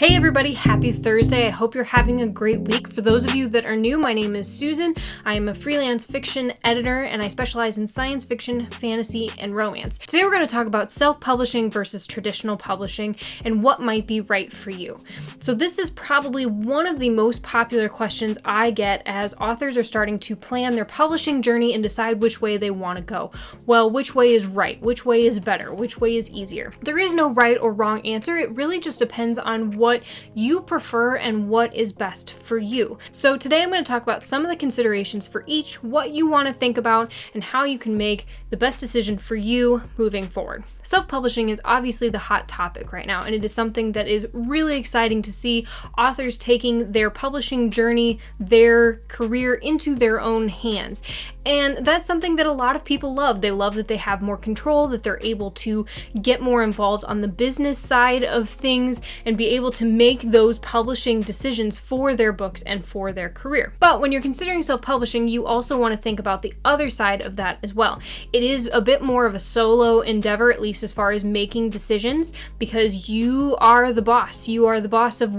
Hey everybody, happy Thursday. I hope you're having a great week. For those of you that are new, my name is Susan. I am a freelance fiction editor and I specialize in science fiction, fantasy, and romance. Today we're going to talk about self-publishing versus traditional publishing and what might be right for you. So this is probably one of the most popular questions I get as authors are starting to plan their publishing journey and decide which way they want to go. Well, which way is right? Which way is better? Which way is easier? There is no right or wrong answer. It really just depends on what you prefer and what is best for you. So today I'm going to talk about some of the considerations for each, what you want to think about, and how you can make the best decision for you moving forward. Self-publishing is obviously the hot topic right now, and it is something that is really exciting to see authors taking their publishing journey, their career into their own hands. And that's something that a lot of people love. They love that they have more control, that they're able to get more involved on the business side of things and be able to make those publishing decisions for their books and for their career. But when you're considering self-publishing, you also want to think about the other side of that as well. It is a bit more of a solo endeavor, at least as far as making decisions, because you are the boss. You are the boss of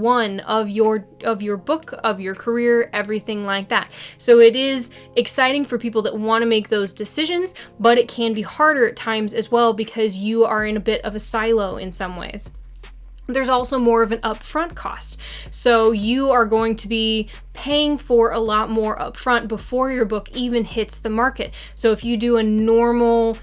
your book, of your career, everything like that. So it is exciting for people that want to make those decisions, but it can be harder at times as well because you are in a bit of a silo in some ways. There's also more of an upfront cost. So you are going to be paying for a lot more upfront before your book even hits the market. So if you do a normal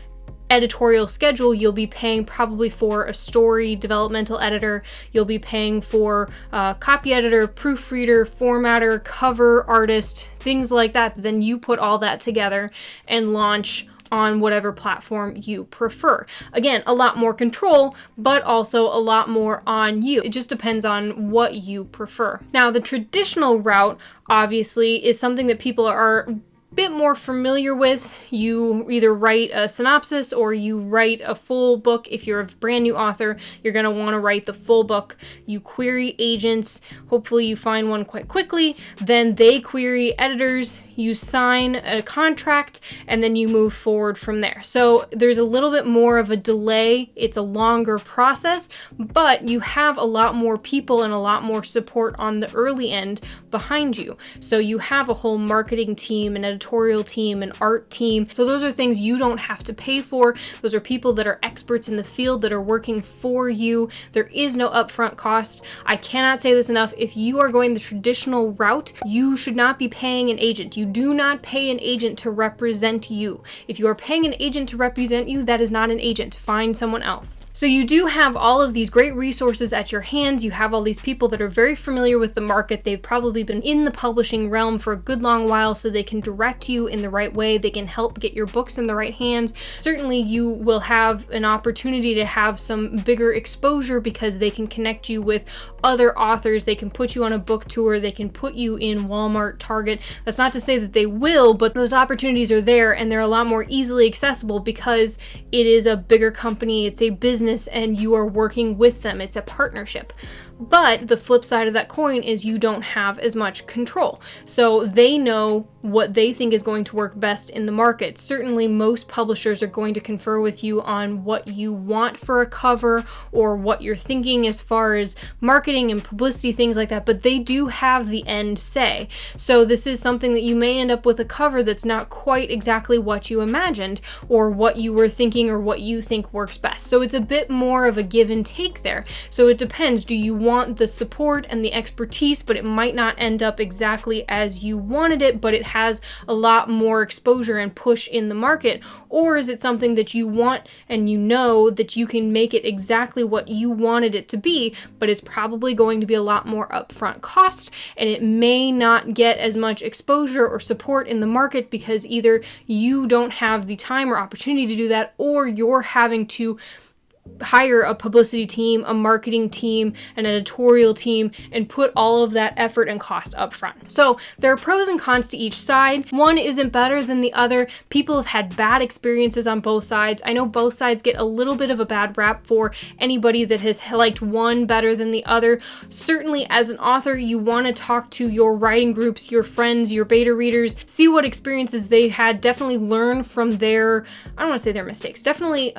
editorial schedule, you'll be paying probably for a story developmental editor, you'll be paying for a copy editor, proofreader, formatter, cover artist, things like that. Then you put all that together and launch on whatever platform you prefer. Again, a lot more control, but also a lot more on you. It just depends on what you prefer. Now, the traditional route, obviously, is something that people are bit more familiar with. You either write a synopsis or you write a full book. If you're a brand new author, you're going to want to write the full book. You query agents. Hopefully you find one quite quickly. Then they query editors. You sign a contract and then you move forward from there. So there's a little bit more of a delay. It's a longer process, but you have a lot more people and a lot more support on the early end behind you. So you have a whole marketing team, an editorial team, an art team. So those are things you don't have to pay for. Those are people that are experts in the field that are working for you. There is no upfront cost. I cannot say this enough. If you are going the traditional route, you should not be paying an agent. You do not pay an agent to represent you. If you are paying an agent to represent you, that is not an agent. Find someone else. So you do have all of these great resources at your hands. You have all these people that are very familiar with the market. They've probably been in the publishing realm for a good long while, so they can direct you in the right way. They can help get your books in the right hands. Certainly you will have an opportunity to have some bigger exposure because they can connect you with other authors. They can put you on a book tour. They can put you in Walmart, Target. That's not to say that they will, but those opportunities are there and they're a lot more easily accessible because it is a bigger company, it's a business, and you are working with them. It's a partnership. But the flip side of that coin is you don't have as much control. So they know what they think is going to work best in the market. Certainly most publishers are going to confer with you on what you want for a cover or what you're thinking as far as marketing and publicity, things like that, but they do have the end say. So this is something that you may end up with a cover that's not quite exactly what you imagined or what you were thinking or what you think works best. So it's a bit more of a give and take there. So it depends. Do you want the support and the expertise, but it might not end up exactly as you wanted it, but it has a lot more exposure and push in the market? Or is it something that you want and you know that you can make it exactly what you wanted it to be, but it's probably going to be a lot more upfront cost and it may not get as much exposure or support in the market because either you don't have the time or opportunity to do that, or you're having to hire a publicity team, a marketing team, an editorial team, and put all of that effort and cost up front. So there are pros and cons to each side. One isn't better than the other. People have had bad experiences on both sides. I know both sides get a little bit of a bad rap for anybody that has liked one better than the other. Certainly as an author, you want to talk to your writing groups, your friends, your beta readers, see what experiences they had, definitely learn from their, I don't want to say their mistakes, definitely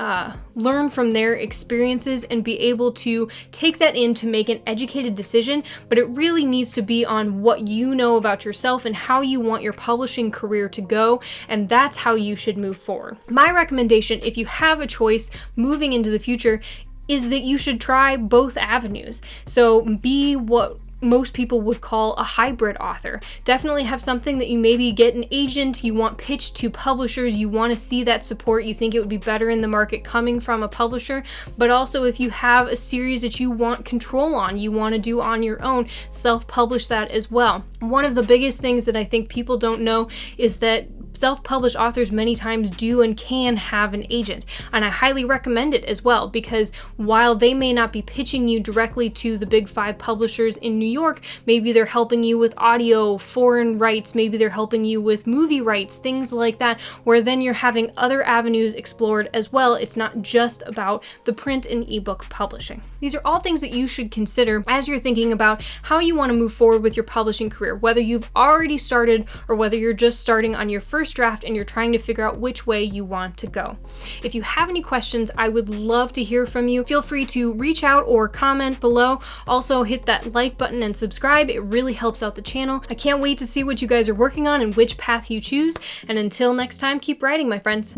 learn from their their experiences and be able to take that in to make an educated decision, but it really needs to be on what you know about yourself and how you want your publishing career to go, and that's how you should move forward. My recommendation, if you have a choice moving into the future, is that you should try both avenues. So be what most people would call a hybrid author. Definitely have something that you maybe get an agent, you want pitched to publishers, you want to see that support, you think it would be better in the market coming from a publisher, but also if you have a series that you want control on, you want to do on your own, self-publish that as well. One of the biggest things that I think people don't know is that self-published authors many times do and can have an agent, and I highly recommend it as well, because while they may not be pitching you directly to the big 5 publishers in New York, maybe they're helping you with audio, foreign rights, maybe they're helping you with movie rights, things like that, where then you're having other avenues explored as well. It's not just about the print and ebook publishing. These are all things that you should consider as you're thinking about how you want to move forward with your publishing career, whether you've already started or whether you're just starting on your first draft and you're trying to figure out which way you want to go. If you have any questions, I would love to hear from you. Feel free to reach out or comment below. Also, hit that like button and subscribe. It really helps out the channel. I can't wait to see what you guys are working on and which path you choose. And until next time, keep writing, my friends.